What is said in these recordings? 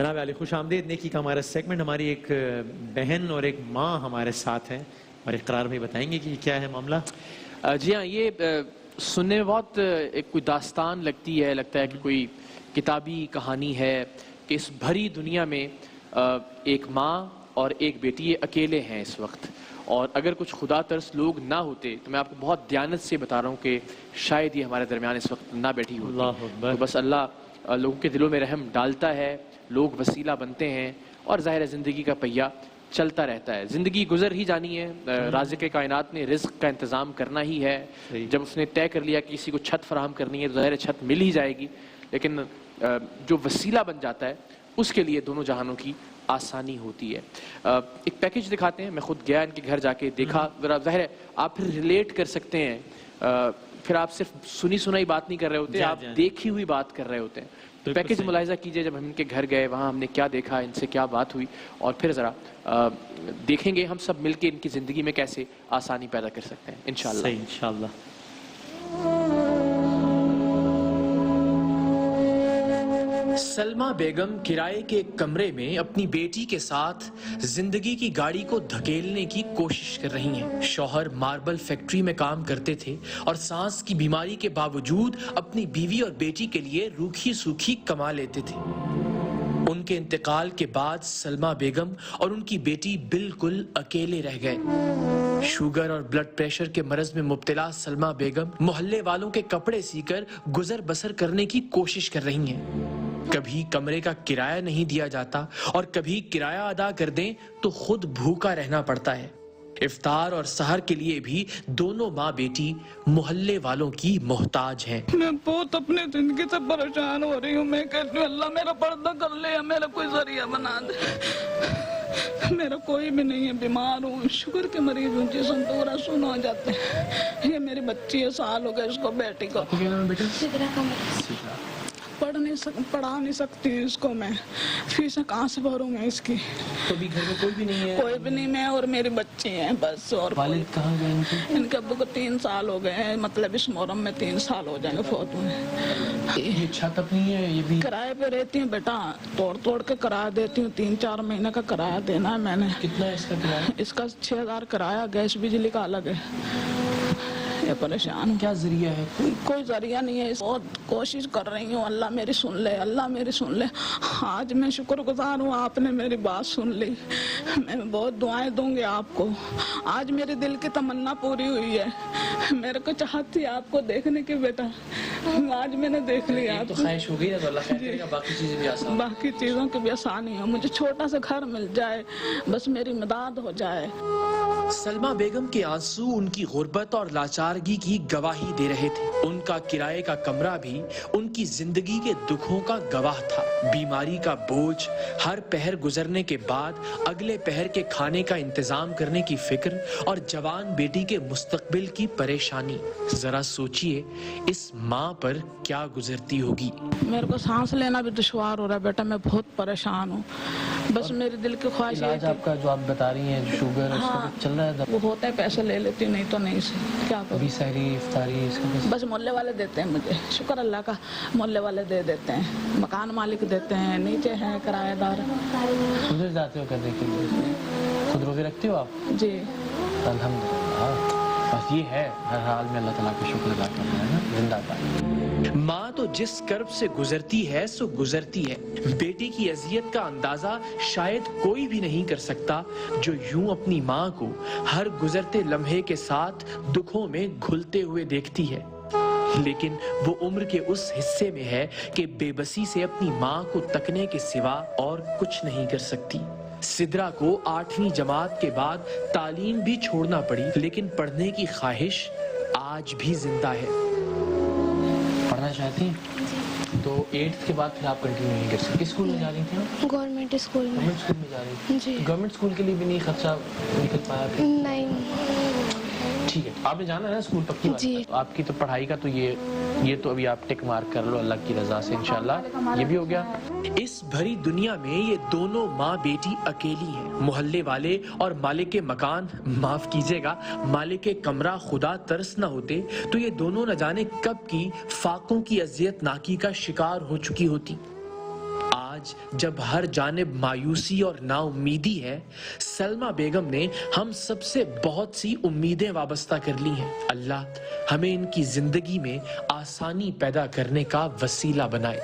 جناب علی خوش آمدید. نیکی کا ہمارا سیگمنٹ. ہماری ایک بہن اور ایک ماں ہمارے ساتھ ہیں اور اقرار میں بتائیں گے کہ کیا ہے معاملہ. جی ہاں، یہ سننے میں بہت ایک کوئی داستان لگتی ہے، لگتا ہے کہ کوئی کتابی کہانی ہے کہ اس بھری دنیا میں ایک ماں اور ایک بیٹی یہ اکیلے ہیں اس وقت، اور اگر کچھ خدا ترس لوگ نہ ہوتے تو میں آپ کو بہت دیانت سے بتا رہا ہوں کہ شاید یہ ہمارے درمیان اس وقت نہ بیٹھی ہوتی. اللہ اکبر. تو بس اللہ لوگوں کے دلوں میں رحم ڈالتا ہے، لوگ وسیلہ بنتے ہیں اور ظاہر زندگی کا پہیہ چلتا رہتا ہے. زندگی گزر ہی جانی ہے. رازق کائنات نے رزق کا انتظام کرنا ہی ہے. جب اس نے طے کر لیا کہ کسی کو چھت فراہم کرنی ہے تو ظاہر چھت مل ہی جائے گی، لیکن جو وسیلہ بن جاتا ہے اس کے لیے دونوں جہانوں کی آسانی ہوتی ہے. ایک پیکج دکھاتے ہیں. میں خود گیا ان کے گھر جا کے دیکھا. ذرا ظاہر ہے آپ پھر ریلیٹ کر سکتے ہیں، پھر آپ صرف سنی سنائی بات نہیں کر رہے ہوتے، آپ دیکھی ہوئی بات کر رہے ہوتے ہیں. پیکج ملاحظہ کیجئے. جب ہم ان کے گھر گئے وہاں ہم نے کیا دیکھا، ان سے کیا بات ہوئی، اور پھر ذرا دیکھیں گے ہم سب مل کے ان کی زندگی میں کیسے آسانی پیدا کر سکتے ہیں انشاءاللہ. صحیح انشاءاللہ. سلمہ بیگم کرائے کے کمرے میں اپنی بیٹی کے ساتھ زندگی کی گاڑی کو دھکیلنے کی کوشش کر رہی ہیں. شوہر ماربل فیکٹری میں کام کرتے تھے اور سانس کی بیماری کے باوجود اپنی بیوی اور بیٹی کے لیے روکھی سوکھی کما لیتے تھے. ان کے انتقال کے بعد سلمہ بیگم اور ان کی بیٹی بالکل اکیلے رہ گئے. شوگر اور بلڈ پریشر کے مرض میں مبتلا سلمہ بیگم محلے والوں کے کپڑے سی کر گزر بسر کرنے کی کوشش کر رہی ہیں. کبھی کمرے کا کرایہ نہیں دیا جاتا اور کبھی کرایہ ادا کر دیں تو خود بھوکا رہنا پڑتا ہے. افطار اور سحر کے لیے بھی دونوں ماں بیٹی محلے والوں کی محتاج ہیں. میں بہت اپنے زندگی سے پریشان ہو رہی ہوں. میں کہتی ہوں اللہ میرا پردہ کر لے، میرا کوئی ذریعہ بنا دے. میرا کوئی بھی نہیں ہے، بیمار ہوں، شوگر کے مریض ہوں، جسم پورا سن ہو جاتے ہیں. یہ میری بچی ہے، سال ہو گئے اس کو، بیٹی کو. پڑھا نہیں سکتی اس کو میں. فیس کہاں سے بھروں میں اس کی؟ تو بھی گھر میں کوئی بھی نہیں ہے؟ کوئی بھی نہیں، میں اور میری بچی ہیں بس. اور والد کہاں گئے ان کے ابو کو 3 سال ہو گئے ہیں، مطلب اس محرم میں 3 سال ہو جائیں گے فوت ہوئے. یہ چھت اپنی ہے؟ یہ بھی کرائے پہ رہتی ہوں بیٹا، توڑ کے کرایہ دیتی ہوں. 3-4 مہینے کا کرایہ دینا ہے میں نے. کتنا ہے اس کا کرایہ؟ اس کا 6000 کرایہ، گیس بجلی کا الگ ہے. یہ پریشان ہوں. کیا ذریعہ ہے؟ کوئی ذریعہ نہیں ہے. بہت کوشش کر رہی ہوں، اللہ میری سن لے، اللہ میری سن لے. آج میں شکر گزار ہوں آپ نے میری بات سن لی. میں بہت دعائیں دوں گی آپ کو. آج میرے دل کی تمنا پوری ہوئی ہے. میرے کو چاہت تھی آپ کو دیکھنے کی بیٹا، آج میں نے دیکھ لیا. تو خواہش ہو گئی ہے تو اللہ خیر کرے گا، باقی چیزیں بھی آسان. باقی چیزوں کی بھی آسانی ہے. مجھے چھوٹا سا گھر مل جائے، بس میری مداد ہو جائے. سلمہ بیگم کے آنسو ان کی غربت اور لاچارگی کی گواہی دے رہے تھے. ان کا کرائے کا کمرہ بھی ان کی زندگی کے دکھوں کا گواہ تھا. بیماری کا بوجھ، ہر پہر گزرنے کے بعد اگلے پہر کے کھانے کا انتظام کرنے کی فکر اور جوان بیٹی کے مستقبل کی پریشانی. ذرا سوچئے اس ماں پر کیا گزرتی ہوگی. میرے کو سانس لینا بھی دشوار ہو رہا ہے بیٹا، میں بہت پریشان ہوں. بس میرے دل کی خواہش ہے. علاج آپ کا جو آپ بتا رہی ہیں شوگر اس کا چل رہا ہے؟ وہ ہوتا ہے پیسے لے لیتی، نہیں تو نہیں سے کیا کروں. ابھی سحری افطاری اس کا بس محلے والے دیتے ہیں مجھے، شکر اللہ کا. محلے والے دے دیتے ہیں، مکان مالک دیتے ہیں، نیچے ہیں کرایہ دار. ادھر جاتے ہو کرنے کے لیے؟ خود روزے رکھتے ہو آپ؟ جی الحمدللہ. بس یہ ہے ہر حال میں اللہ تعالیٰ کا شکر ادا کرنا ہے نا. زندہ باد. ماں تو جس کرب سے گزرتی ہے سو گزرتی ہے. بیٹی کی اذیت کا اندازہ شاید کوئی بھی نہیں کر سکتا جو یوں اپنی ماں کو ہر گزرتے لمحے کے ساتھ دکھوں میں گھلتے ہوئے دیکھتی ہے. لیکن وہ عمر کے اس حصے میں ہے کہ بے بسی سے اپنی ماں کو تکنے کے سوا اور کچھ نہیں کر سکتی. سدرا کو 8ویں جماعت کے بعد تعلیم بھی چھوڑنا پڑی، لیکن پڑھنے کی خواہش آج بھی زندہ ہے. پڑھنا چاہتی ہیں تو 8th کے بعد پھر آپ کنٹینیو نہیں کر سکتے. کس اسکول میں جا رہی تھیں آپ؟ گورنمنٹ اسکول میں. گورنمنٹ اسکول میں جا رہی تھی؟ جی. گورنمنٹ اسکول کے لیے بھی نہیں خرچہ نکل پایا؟ نہیں. ٹھیک ہے، آپ نے جانا ہے نا اسکول، پکی بات. جی. آپ کی تو پڑھائی کا تو یہ تو ابھی آپ ٹک مارک کر لو اللہ کی رضا سے انشاءاللہ. یہ بھی ہو گیا. اس بھری دنیا میں یہ دونوں ماں بیٹی اکیلی ہیں. محلے والے اور مالک مکان، معاف کیجیے گا مالک کمرہ خدا ترس نہ ہوتے تو یہ دونوں نہ جانے کب کی فاقوں کی اذیت ناکی کا شکار ہو چکی ہوتی. آج آج جب ہر جانب مایوسی اور نا امیدی ہے، سلمہ بیگم نے ہم سب سے بہت سی امیدیں وابستہ کر لی ہیں۔ اللہ ہمیں ان کی زندگی میں آسانی پیدا کرنے کا وسیلہ بنائے۔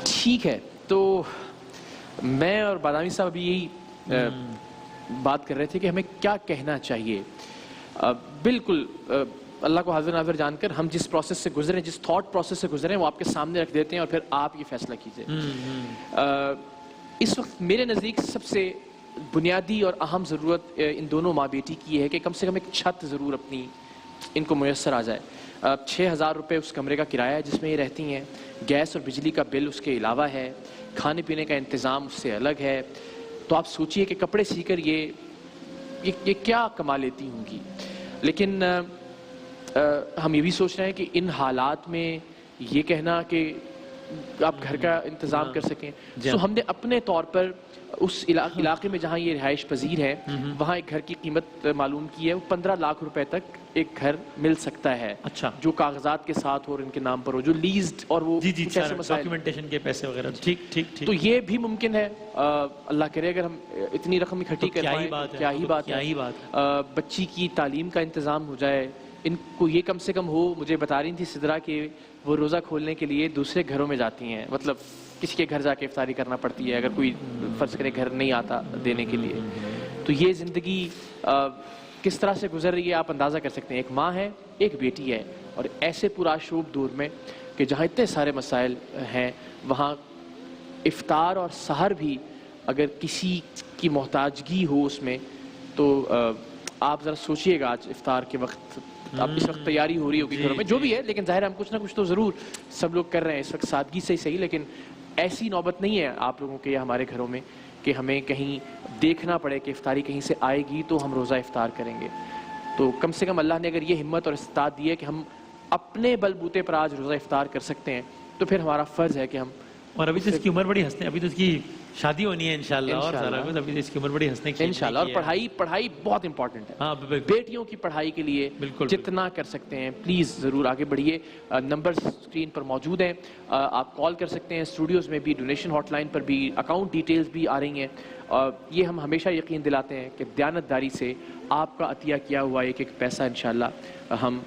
ٹھیک ہے، تو میں اور بادامی صاحب ابھی یہی بات کر رہے تھے کہ ہمیں کیا کہنا چاہیے۔ بالکل اللہ کو حاضر ناظر جان کر ہم جس پروسیس سے گزرے، جس تھاٹ پروسیس سے گزرے، وہ آپ کے سامنے رکھ دیتے ہیں اور پھر آپ یہ فیصلہ کیجئے۔ اس وقت میرے نزدیک سب سے بنیادی اور اہم ضرورت ان دونوں ماں بیٹی کی ہے کہ کم سے کم ایک چھت ضرور اپنی ان کو میسر آ جائے۔ 6,000 روپے اس کمرے کا کرایہ ہے جس میں یہ رہتی ہیں، گیس اور بجلی کا بل اس کے علاوہ ہے، کھانے پینے کا انتظام اس سے الگ ہے۔ تو آپ سوچئے کہ کپڑے سی کر یہ کیا کما لیتی ہوں گی۔ لیکن ہم یہ بھی سوچ رہے ہیں کہ ان حالات میں یہ کہنا کہ آپ گھر کا انتظام کر سکیں، تو ہم نے اپنے طور پر اس علاقے میں جہاں یہ رہائش پذیر ہے وہاں ایک گھر کی قیمت معلوم کی ہے، وہ 15 لاکھ روپے تک ایک گھر مل سکتا ہے، جو کاغذات کے ساتھ اور ان کے نام پر ہو، جو لیزڈ اور وہ کچھ ایسے مسائل، ڈاکیومنٹیشن کے پیسے وغیرہ۔ ٹھیک تو یہ بھی ممکن ہے۔ اللہ کرے اگر ہم اتنی رقم اکٹھی کر پائیں، کیا ہی بات ہے۔ بچی کی تعلیم کا انتظام ہو جائے، ان کو یہ کم سے کم ہو۔ مجھے بتا رہی تھی سدرا کہ وہ روزہ کھولنے کے لیے دوسرے گھروں میں جاتی ہیں، مطلب کسی کے گھر جا کے افطاری کرنا پڑتی ہے اگر کوئی فرض کرے گھر نہیں آتا دینے کے لیے۔ تو یہ زندگی کس طرح سے گزر رہی ہے آپ اندازہ کر سکتے ہیں۔ ایک ماں ہے، ایک بیٹی ہے، اور ایسے پرآشوب دور میں کہ جہاں اتنے سارے مسائل ہیں، وہاں افطار اور سحر بھی اگر کسی کی محتاجگی ہو اس میں، تو آپ ذرا سوچئے گا آج افطار کے وقت اب اس وقت تیاری ہو رہی ہوگی گھروں میں، جو بھی ہے، لیکن ظاہر ہم کچھ نہ کچھ تو ضرور سب لوگ کر رہے ہیں اس وقت، سادگی سے ہی صحیح، لیکن ایسی نوبت نہیں ہے آپ لوگوں کے یا ہمارے گھروں میں کہ ہمیں کہیں دیکھنا پڑے کہ افطاری کہیں سے آئے گی تو ہم روزہ افطار کریں گے۔ تو کم سے کم اللہ نے اگر یہ ہمت اور استطاعت دی ہے کہ ہم اپنے بل بوتے پر آج روزہ افطار کر سکتے ہیں، تو پھر ہمارا فرض ہے کہ ہم، اور ابھی تو اس کی عمر بڑی ہنسنے، ابھی تو اس کی شادی ہونی ہے انشاءاللہ، اور سارا کچھ، ابھی تو اس کی عمر بڑی ہنسنے کی انشاءاللہ۔ اور پڑھائی بہت امپورٹنٹ ہے، بیٹیوں کی پڑھائی کے لیے جتنا کر سکتے ہیں پلیز ضرور آگے بڑھیے۔ نمبر اسکرین پر موجود ہیں، آپ کال کر سکتے ہیں، اسٹوڈیوز میں بھی، ڈونیشن ہاٹ لائن پر بھی، اکاؤنٹ ڈیٹیلز بھی آ رہی ہیں۔ یہ ہم ہمیشہ یقین دلاتے ہیں کہ دیانتداری سے آپ کا عطیہ کیا ہوا ایک ایک پیسہ انشاءاللہ ہم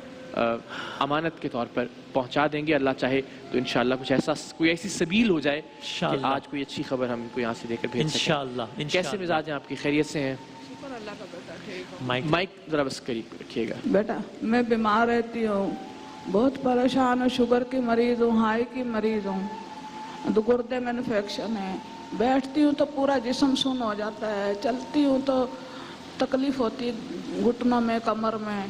امانت کے طور پر پہنچا دیں گے، اللہ چاہے تو انشاءاللہ کچھ ایسا، کوئی ایسی سبیل ہو جائے کہ آج کوئی اچھی خبر ہم کو یہاں سے دے کر بھیج سکیں انشاءاللہ۔ کیسے مزاج ہیں آپ کی؟ خیریت سے ہیں؟ شکر اللہ کا بیٹا ٹھیک ہوں۔ مائک ذرا بس قریب رکھیے گا۔ بیٹا میں بیمار رہتی ہوں، بہت پریشان ہوں، شوگر کی مریض ہوں، ہائی کی مریض ہوں، گردے میں انفیکشن ہے، بیٹھتی ہوں تو پورا جسم سن ہو جاتا ہے، چلتی ہوں تو تکلیف ہوتی ہے گھٹنوں میں، کمر میں،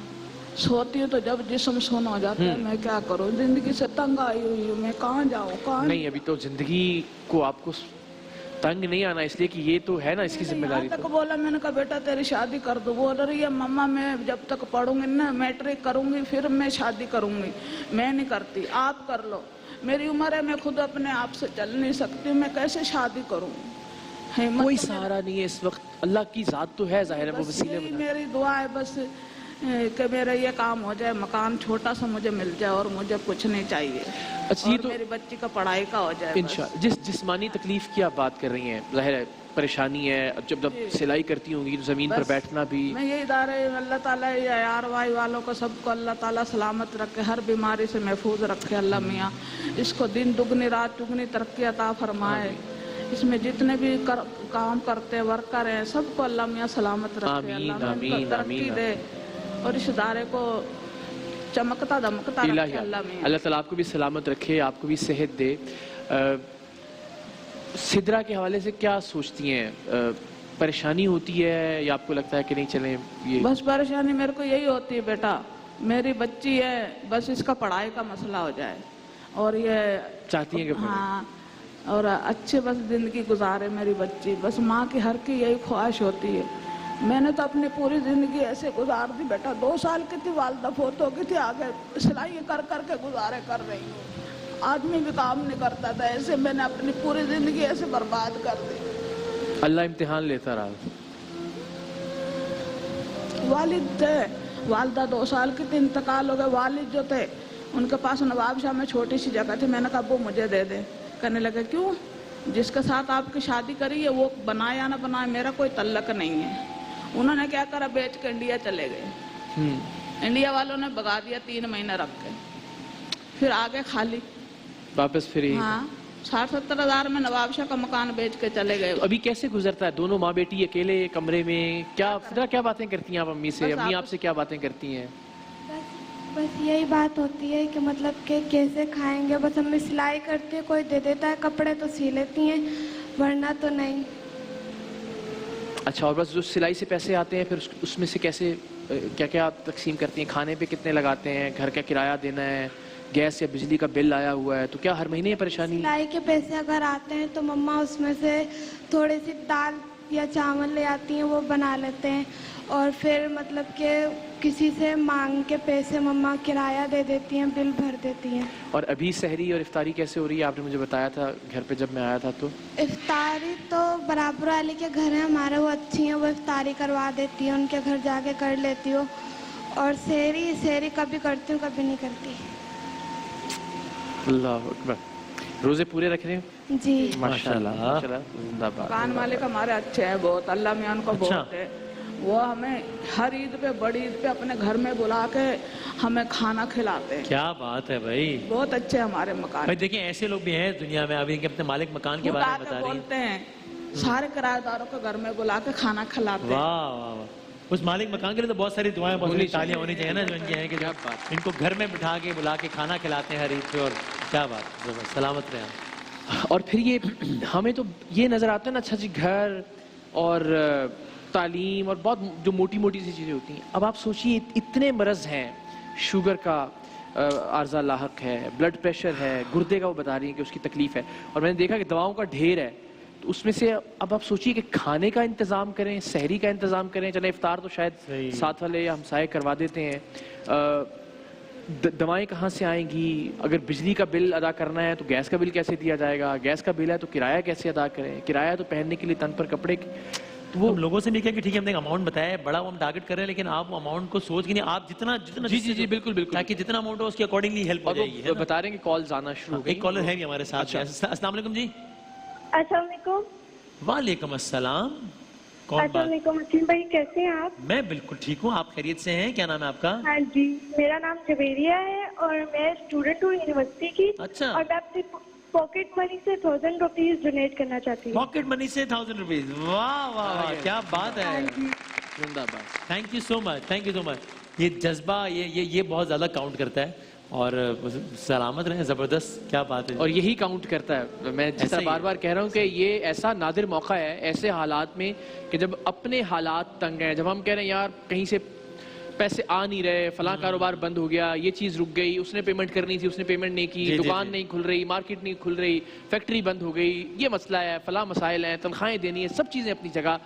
سوتی ہوں تو جب جسم سن ہو جاتا ہے۔ میں کیا کروں، زندگی سے تنگ آئی ہوئی ہوں، میں کہاں جاؤں، کہاں نہیں، ابھی تو زندگی کو آپ کو تنگ نہیں آنا، اس لیے کہ یہ تو ہے نا اس کی ذمہ داری۔ یہاں تک بولا، میں نے کہا بیٹا تیری شادی کر دو، بول رہی ہے مما میں جب تک پڑھوں گی نا، میٹرک کروں گی پھر میں شادی کروں گی، میں نہیں کرتی، آپ کر لو، میری عمر ہے، میں خود اپنے آپ سے چل نہیں سکتی، میں کیسے شادی کروں؟ کوئی سہارا نہیں ہے اس وقت، اللہ کی ذات تو ہے ظاہر ہے، وہ وسیلے بنا۔ میری دعا ہے بس کہ میرا یہ کام ہو جائے، مکان چھوٹا سا مجھے مل جائے اور مجھے کچھ نہیں چاہیے، اچھا، یہ اور تو میری بچی کا پڑھائی کا ہو جائے۔ انشاءاللہ جس جسمانی تکلیف کی آپ بات کر رہی ہیں، ظاہر ہے پریشانی ہے، جب سلائی کرتی ہوں گی تو زمین پر بیٹھنا بھی۔ میں یہ ادارے اللہ تعالیٰ آر وائی والوں کو سب کو اللہ تعالیٰ سلامت رکھے، ہر بیماری سے محفوظ رکھے اللہ میاں، اس کو دن دگنی رات چگنی ترقی عطا فرمائے، اس میں جتنے بھی کام کرتے ورکر ہیں سب کو اللہ میاں سلامت رکھے، اللہ میاں ترقی دے، اور اس ادارے کو چمکتا دمکتا رکھے اللہ میاں۔ اللہ تعالیٰ آپ کو بھی سلامت رکھے، آپ کو بھی صحت دے۔ سدرا کے حوالے سے کیا سوچتی ہیں؟ پریشانی ہوتی ہے یا آپ کو لگتا ہے کہ نہیں چلیں یہ؟ بس پریشانی میرے کو یہی ہوتی ہے بیٹا، میری بچی ہے، بس اس کا پڑھائی کا مسئلہ ہو جائے، اور یہ چاہتی ہیں کہ ہاں، اور اچھے بس زندگی گزارے میری بچی، بس ماں کی ہر کی یہی خواہش ہوتی ہے۔ میں نے تو اپنی پوری زندگی ایسے گزار دی بیٹا، 2 سال کی تھی والدہ فوت ہو گئی تھی، آگے سلائی کر کر کے گزارے کر رہی ہوں، آدمی بھی کام نہیں کرتا تھا، ایسے میں نے اپنی پوری زندگی ایسے برباد کر دی۔ اللہ امتحان لیتا رہا۔ والد تھے, والدہ 2 سال کی تھی, انتقال ہو گئے. والد جو تھے ان کے پاس نواب شاہ میں چھوٹی سی جگہ تھی. میں نے کہا ابو مجھے دے دے. کہنے لگے کیوں؟ جس کے ساتھ آپ کی شادی کری ہے وہ بنائے یا نہ بنائے میرا کوئی تعلق نہیں ہے. انہوں نے کیا کرا, بیچ کے انڈیا چلے گئے. انڈیا والوں نے بگا دیا 3 مہینے رکھ کے, پھر آگے خالی واپس پھر ہاں 60-70 ہزار میں نواب شاہ کا مکان بیچ کے چلے گئے. ابھی کیسے گزرتا ہے دونوں ماں بیٹی اکیلے کمرے میں؟ کیا باتیں کرتی ہیں آپ امی سے؟ امی آپ سے کیا باتیں کرتی ہیں؟ بس یہی بات ہوتی ہے کہ مطلب کہ کیسے کھائیں گے. بس امی سلائی کرتی ہے, کوئی دے دیتا ہے کپڑے تو سی لیتی ہیں, ورنہ تو نہیں. اچھا, اور بس جو سلائی سے پیسے آتے ہیں پھر اس میں سے کیسے کیا کیا تقسیم کرتی ہیں؟ کھانے پہ کتنے لگاتے ہیں؟ گھر کا کرایہ دینا ہے, گیس یا بجلی کا بل آیا ہوا ہے, تو کیا ہر مہینے یہ پریشانی؟ سلائی کے پیسے اگر آتے ہیں تو مما اس میں سے تھوڑی سی دال یا چاول لے آتی ہیں, وہ بنا لیتے ہیں. اور پھر مطلب کہ کسی سے مانگ کے پیسے مما کرایہ دے دیتی ہیں, بل بھر دیتی ہیں. اور ابھی سحری اور افطاری کیسے ہو رہی ہے؟ آپ نے مجھے بتایا تھا گھر پہ جب میں آیا تھا. تو افطاری تو برابر والی کے گھر ہیں ہمارے, وہ اچھی ہیں, وہ افطاری کروا دیتی ہیں, ان کے گھر جا کے کر لیتی ہوں. اور سحری کبھی کرتی ہوں کبھی نہیں کرتی. اللہ اکبر. روزے پورے رکھ رہے ہیں؟ جی ماشاءاللہ. زندہ باد. مکان مالک ہمارے اچھے ہیں بہت, اللہ میاں ان کو بہت ہے. وہ ہمیں ہر عید پہ, بڑی عید پہ اپنے گھر میں بلا کے ہمیں کھانا کھلاتے ہیں. کیا بات ہے بھائی, بہت اچھے ہمارے مکان. بھائی دیکھیں ایسے لوگ بھی ہیں دنیا میں ابھی کہ اپنے مالک مکان کے بارے میں بتا رہی ہیں. بولتے ہیں سارے کرایہ داروں کو گھر میں بلا کے کھانا کھلاتے ہیں. واہ واہ واہ. اس مالک مکان کے لیے تو بہت ساری دعائیں, بہت ساری تالیاں ہونی چاہیے نا, جو ان کی ہیں کہ ان کو گھر میں بٹھا کے بلا کے کھانا کھلاتے ہیں ہر عید پہ. اور کیا بات, سلامت رہے آپ. اور پھر یہ ہمیں تو یہ نظر آتا ہے نا, اچھا جی گھر اور تعلیم اور بہت جو موٹی موٹی سی چیزیں ہوتی ہیں. اب آپ سوچیے اتنے مرض ہیں, شوگر کا عارضہ لاحق ہے, بلڈ پریشر ہے, گردے کا وہ بتا رہی ہیں کہ اس کی تکلیف ہے, اور میں نے دیکھا کہ دواؤں کا ڈھیر ہے. تو اس میں سے اب آپ سوچیے کہ کھانے کا انتظام کریں, سحری کا انتظام کریں. چلیں افطار تو شاید ساتھ والے یا ہمسائے کروا دیتے ہیں, دوائیں کہاں سے آئیں گی؟ اگر بجلی کا بل ادا کرنا ہے تو گیس کا بل کیسے دیا جائے گا؟ گیس کا بل ہے تو کرایہ کیسے ادا کریں؟ کرایہ تو پہننے کے لیے تن پر کپڑے. تو وہ لوگوں سے بھی کہا کہ ٹھیک ہے ہم نے ایک اماؤنٹ بتایا ہے, بڑا وہ ہم ٹارگٹ کر رہے ہیں, لیکن آپ وہ اماؤنٹ کو سوچ کے نہیں, آپ جتنا جی بالکل بالکل, تاکہ جتنا اماؤنٹ ہو اس کی اکارڈنگلی ہیلپ ہو جائے گی. بتا رہے ہیں کہ کالز آنا شروع ہو گئی. ایک کالر ہے بھی ہمارے ساتھ. السلام علیکم جی. السلام علیکم. وعلیکم السلام. کون السلام علیکم حسین بھائی, کیسے ہیں آپ؟ میں بالکل ٹھیک ہوں, آپ خیریت سے ہیں؟ کیا نام ہے آپ کا؟ ہاں جی, میرا نام جبیریہ ہے اور میں اسٹوڈنٹ ہوں یونیورسٹی کی. اچھا. اور میں اپنی پاکٹ منی سے 1000 روپیز ڈونیٹ کرنا چاہتی ہوں. پاکٹ منی سے 1000 روپیز. واہ واہ واہ, کیا بات ہے. زندہ باد. Thank you so much, thank you so much. یہ جذبہ یہ بہت زیادہ کاؤنٹ کرتا ہے, اور سلامت رہیں. زبردست, کیا بات ہے. اور یہی کاؤنٹ کرتا ہے. میں جس طرح بار بار کہہ رہا ہوں کہ یہ ایسا نادر موقع ہے ایسے حالات میں کہ جب اپنے حالات تنگ ہیں, جب ہم کہہ رہے ہیں یار کہیں سے پیسے آ نہیں رہے, فلاں کاروبار بند ہو گیا, یہ چیز رک گئی, اس نے پیمنٹ کرنی تھی اس نے پیمنٹ نہیں کی, دکان نہیں کھل رہی, مارکیٹ نہیں کھل رہی, فیکٹری بند ہو گئی, یہ مسئلہ ہے, فلاں مسائل ہیں, تنخواہیں دینی ہے, سب چیزیں اپنی جگہ.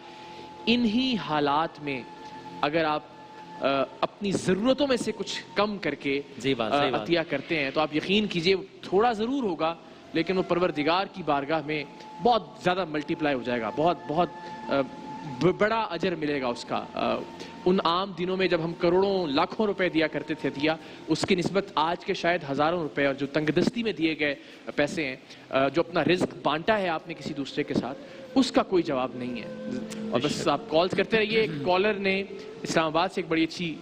انہی حالات میں اگر آپ اپنی ضرورتوں میں سے کچھ کم کر کے عطیہ کرتے ہیں تو آپ یقین کیجئے تھوڑا ضرور ہوگا, لیکن وہ پروردگار کی بارگاہ میں بہت زیادہ ملٹی پلائی ہو جائے گا, بہت بہت بڑا اجر ملے گا اس کا. ان عام دنوں میں جب ہم کروڑوں لاکھوں روپے دیا کرتے تھے عطیہ, اس کی نسبت آج کے شاید ہزاروں روپے اور جو تنگ دستی میں دیے گئے پیسے ہیں, جو اپنا رزق بانٹا ہے آپ نے کسی دوسرے کے ساتھ, اس کا کوئی جواب نہیں ہے. اور بس آپ کالز کرتے رہیے. ایک کالر نے اسلام آباد سے ایک بڑی اچھی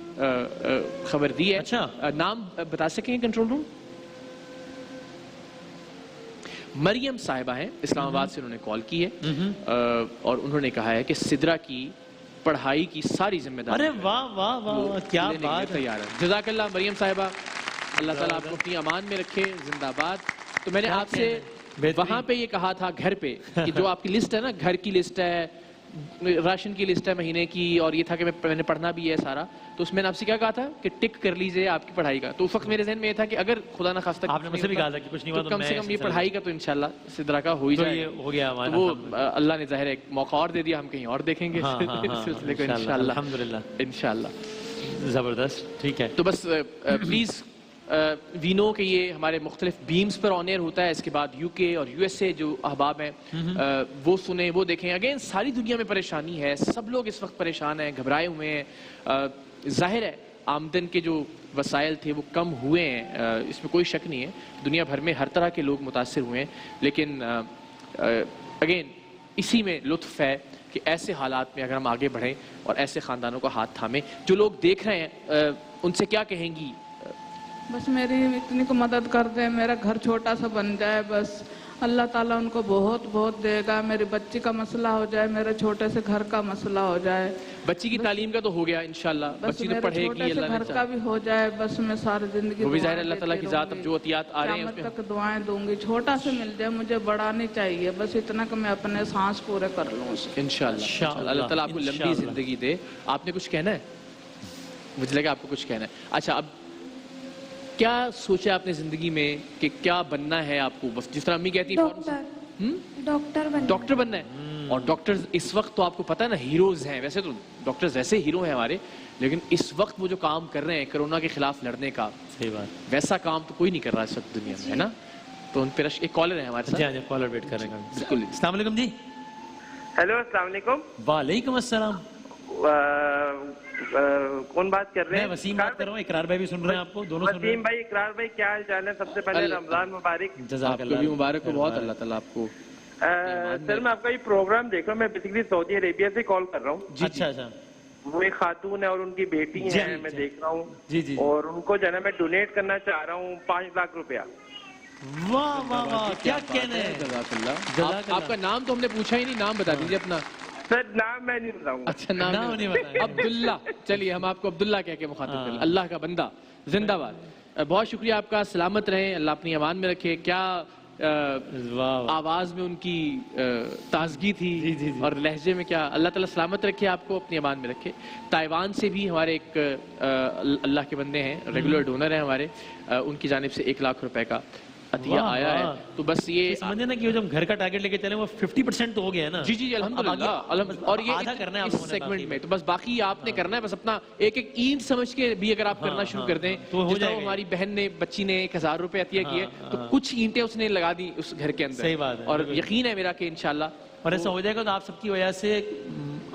خبر دی ہے. اچھا, نام بتا سکیں کنٹرول روم؟ مریم صاحبہ ہیں, اسلام آباد سے انہوں نے کال کی ہے, اور انہوں نے کہا ہے کہ سدرا کی پڑھائی کی ساری ذمہ داری. ارے واہ واہ واہ, کیا بات. تیار ہے. جزاک اللہ مریم صاحبہ, اللہ تعالیٰ آپ کو اپنی امان میں رکھے. زندہ باد. تو میں نے آپ سے وہاں پہ یہ کہا تھا گھر پہ کہ جو آپ کی لسٹ ہے نا, گھر کی لسٹ ہے, راشن کی لسٹ ہے مہینے کی, اور یہ تھا کہ میں نے پڑھنا بھی ہے سارا, تو اس میں نے آپ سے کیا کہا تھا کہ ٹک کر لیجئے آپ کی پڑھائی کا. تو اس وقت میرے ذہن میں یہ تھا کہ اگر خدا نہ خواستہ آپ نے مجھ سے بھی کہا تھا کہ کچھ نہیں ہوا, تو کم سے کم یہ پڑھائی کا تو انشاءاللہ سدرا کا ہو ہی جائے. ہو گیا ہمارا, وہ اللہ نے ظاہر ایک موقع اور دے دیا, ہم کہیں اور دیکھیں گے اس سلسلے کو انشاءاللہ. الحمدللہ, انشاءاللہ. زبردست. ٹھیک ہے, تو بس پلیز وی نو کہ یہ ہمارے مختلف بیمز پر آن ایئر ہوتا ہے, اس کے بعد یو کے اور یو ایس اے جو احباب ہیں وہ سنیں, وہ دیکھیں. اگین ساری دنیا میں پریشانی ہے, سب لوگ اس وقت پریشان ہیں, گھبرائے ہوئے ہیں. ظاہر ہے آمدن کے جو وسائل تھے وہ کم ہوئے ہیں, اس میں کوئی شک نہیں ہے. دنیا بھر میں ہر طرح کے لوگ متاثر ہوئے ہیں, لیکن اگین اسی میں لطف ہے کہ ایسے حالات میں اگر ہم آگے بڑھیں اور ایسے خاندانوں کا ہاتھ تھامیں. جو لوگ دیکھ رہے ہیں ان سے کیا کہیں گی؟ بس میری اتنی کو مدد کر دیں, میرا گھر چھوٹا سا بن جائے, بس اللہ تعالیٰ ان کو بہت بہت دے گا. میری بچی کا مسئلہ ہو جائے, میرے چھوٹے سے گھر کا مسئلہ ہو جائے. بچی کی تعلیم کا تو ہو گیا انشاءاللہ, بس بچی تو میرے پڑھے چھوٹے گی, سے اللہ گھر نے کا بھی ہو جائے, بس میں ساری زندگی وہ بھی ظاہر دعائیں اللہ تعالیٰ کی دیتی ذات, اب رہوں جو عطیات آ رہے ہیں قیامت اس میں تک دعائیں دوں گی. چھوٹا سے مل جائے, مجھے بڑا نہیں چاہیے, بس اتنا کہ میں اپنے سانس پورے کر لوں اس سے. انشاءاللہ اللہ تعالیٰ آپ کو لمبی زندگی دے. آپ نے کچھ کہنا ہے؟ مجھے لگا آپ کو کچھ کہنا ہے. اچھا, اب کیا سوچا آپ نے زندگی میں کہ کیا بننا ہے آپ کو؟ بس جس طرح امی کہتی ہیں ڈاکٹر بننا ہے. اور ڈاکٹرز اس وقت تو آپ کو پتہ ہے نا ہیروز ہیں, ویسے تو ڈاکٹرز ویسے ہیرو ہیں ہمارے, لیکن اس وقت وہ جو کام کر رہے ہیں کرونا کے خلاف لڑنے کا, صحیح بات, ویسا کام تو کوئی نہیں کر رہا اس وقت دنیا میں, ہے نا. تو ان پہ ایک کالر ہے ہمارے ساتھ. جی کالر ویٹ کریں گے. بالکل. السلام علیکم جی. ہیلو السلام علیکم. وعلیکم السلام. کون بات کر رہے ہیں؟ میں وسیم بات کر رہا ہوں. اقرار بھائی بھی سن رہے ہیں آپ کو, دونوں سن رہے وسیم بھائی, اقرار بھائی, کیا حال چال ہے؟ سب سے پہلے رمضان مبارک. ہیں. جزاک آپ کو بھی اللہ. مبارک ہو بہت, اللہ تعالیٰ آپ کو. سر میں آپ کا یہ پروگرام دیکھ رہا ہوں, میں بیسیکلی سعودی عربیہ سے کال کر رہا ہوں. اچھا اچھا. وہ ایک خاتون ہے اور ان کی بیٹی ہے, میں دیکھ رہا ہوں, جی جی. اور ان کو جو ہے نا میں ڈونیٹ کرنا چاہ رہا ہوں 5 لاکھ روپیہ. واہ واہ واہ, کیا کہنا ہے. جزاک اللہ. آپ کا نام تو ہم نے پوچھا ہی نہیں, نام بتا دیجیے اپنا. سر نام میں نہیں بتاؤں گا. اچھا, نام نہیں بتائیں. عبداللہ. چلیے ہم آپ کو عبداللہ کہہ کے مخاطب کریں. اللہ کا بندہ زندہ باد. بہت شکریہ آپ کا, سلامت رہیں, اللہ اپنی امان میں رکھے. کیا آواز میں ان کی تازگی تھی اور لہجے میں, کیا اللہ تعالیٰ سلامت رکھے آپ کو, اپنی امان میں رکھے. تائیوان سے بھی ہمارے ایک اللہ کے بندے ہیں, ریگولر ڈونر ہیں ہمارے, ان کی جانب سے 1 لاکھ روپے کا عطیہ آیا ہے. تو بس یہ سمجھے نا کہ جب گھر کا ٹارگٹ لے کے چلے وہ 50% تو ہو گیا ہے نا. جی جی الحمدللہ. اور یہ آدھا کرنا ہے اس سیگمنٹ میں, تو بس باقی آپ نے کرنا ہے, بس اپنا ایک ایک اینٹ سمجھ کے بھی اگر آپ کرنا شروع کر دیں. جس طرح ہماری بہن نے, بچی نے 1000 روپے عطیہ کیے, تو کچھ اینٹیں اس نے لگا دی اس گھر کے اندر. صحیح بات ہے. اور یقین ہے میرا کہ انشاءاللہ, اور ایسا ہو جائے گا تو آپ سب کی وجہ سے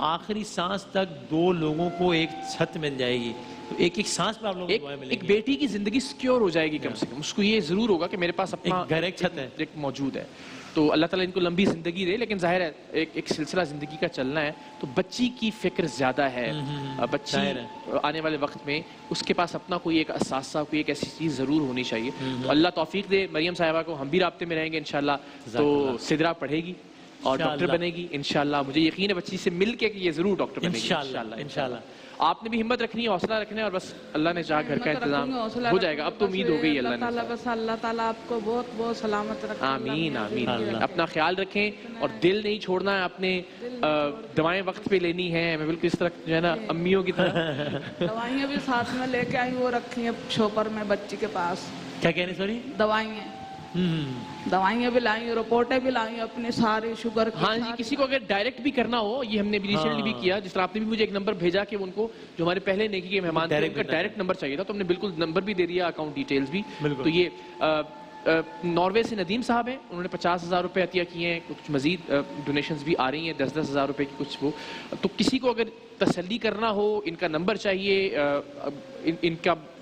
آخری سانس تک 2 لوگوں کو ایک چھت مل جائے گی. تو ایک ایک سانس پہ آپ لوگوں کو دعائیں ملیں گی. ایک بیٹی کی زندگی سیکیور ہو جائے گی کم سے کم. اس کو یہ ضرور ہوگا کہ میرے پاس اپنا ایک گھر, ایک چھت ہے, ایک موجود ہے. تو اللہ تعالیٰ ان کو لمبی زندگی دے. لیکن ظاہر ہے ایک سلسلہ زندگی کا چلنا ہے, تو بچی کی فکر زیادہ ہے. بچی آنے والے وقت میں اس کے پاس اپنا کوئی ایک اثاثہ, کوئی ایک ایسی چیز ضرور ہونی چاہیے. تو اللہ توفیق دے مریم صاحبہ کو, ہم بھی رابطے میں رہیں گے انشاءاللہ. تو سدرا پڑھے گی اور ڈاکٹر بنے گی انشاءاللہ. مجھے یقین ہے بچی سے مل کے کہ یہ ضرور ڈاکٹر بنے گی انشاءاللہ. آپ نے بھی ہمت رکھنی ہے, حوصلہ رکھنا ہے, اور بس اللہ نے چاہا گھر کا انتظام ہو جائے گا. اب تو امید ہو گئی اللہ نے. بس اللہ تعالیٰ آپ کو بہت بہت سلامت رکھے. آمین آمین. اپنا خیال رکھیں اور دل نہیں چھوڑنا ہے. اپنے دوائیں وقت پہ لینی ہیں. میں بالکل اس طرح جو ہے نا امیوں کی طرح دوائیاں بھی ساتھ میں لے کے آئی, وہ رکھی ہیں شوپر میں بچی کے پاس. کیا کہہ رہے ہیں؟ سوری, دوائیاں بھی لائیں, رپورٹیں بھی لائیں اپنی ساری شوگر کی. ہاں جی, کسی کو اگر ڈائریکٹ بھی کرنا ہو, یہ ہم نے ریسنٹلی بھی کیا, جس طرح آپ نے بھی مجھے ایک نمبر بھیجا کہ ان کو جو ہمارے پہلے نیکی کے مہمان تھے ان کا ڈائریکٹ نمبر چاہیے تھا, تو ہم نے بالکل نمبر بھی دے دیا, اکاؤنٹ ڈیٹیلز بھی. تو یہ ناروے سے ندیم صاحب ہیں, انہوں نے 50,000 روپے عطیہ کیے ہیں. کچھ مزید ڈونیشنز بھی آ رہی ہیں 10,000 روپے کی کچھ. وہ تو کسی کو اگر تسلی کرنا ہو, ان کا نمبر چاہیے,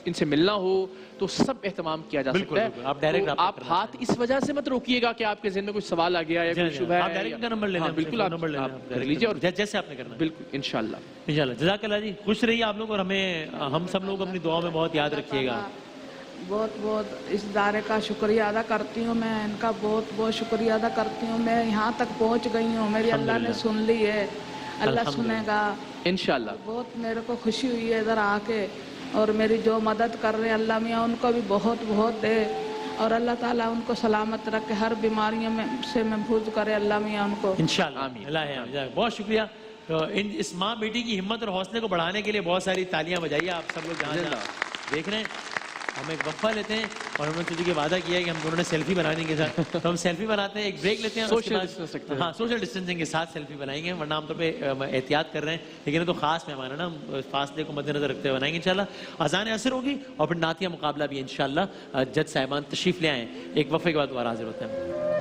ان سے ملنا ہو, تو سب اہتمام کیا جا سکتا ہے. آپ ہاتھ اس وجہ سے مت روکیے گا کہ آپ کے ذہن میں کچھ سوال آ گیا یا کوئی شبہ ہے. آپ ڈائریکٹ کا نمبر لے لیں. بالکل آپ کر لیجیے, اور جیسے آپ نے کرنا. بالکل انشاءاللہ. جزاک اللہ جی. خوش رہیے آپ لوگ, اور ہم سب لوگ اپنی دعا میں بہت یاد رکھیے گا. بہت بہت اس ادارے کا شکریہ ادا کرتی ہوں میں, ان کا بہت بہت شکریہ ادا کرتی ہوں. میں یہاں تک پہنچ گئی ہوں, میری اللہ نے سن لی ہے, اللہ سنے گا انشاءاللہ. بہت میرے کو خوشی ہوئی ہے ادھر آ کے, اور میری جو مدد کر رہے ہیں اللہ میاں ان کو بھی بہت بہت دے, اور اللہ تعالیٰ ان کو سلامت رکھے, ہر بیماریوں میں سے محفوظ کرے اللہ میاں ان کو انشاءاللہ. اللہ بہت شکریہ. اس ماں بیٹی کی ہمت اور حوصلے کو بڑھانے کے لیے بہت ساری تالیاں بجائیے آپ سب لوگ جہاں دیکھ رہے ہیں. ہم ایک وقفہ لیتے ہیں. اور ہم نے چونکہ وعدہ کیا ہے کہ ہم دونوں نے سیلفی بنانے کے ساتھ، تو ہم سیلفی بناتے ہیں، ایک بریک لیتے ہیں، اس کے بعد ہاں سوشل ڈسٹینسنگ کے ساتھ سیلفی بنائیں گے، ورنہ عام طور پہ احتیاط کر رہے ہیں، لیکن یہ تو خاص مہمان ہے نا، فاصلے کو مد نظر رکھتے ہوئے بنائیں گے انشاءاللہ۔ اذان عصر ہوگی اور پھر نعتیہ مقابلہ بھی انشاءاللہ، جج صاحبان تشریف لے آئیں، ایک وقفے کے بعد دوبارہ حاضر ہوتے ہیں۔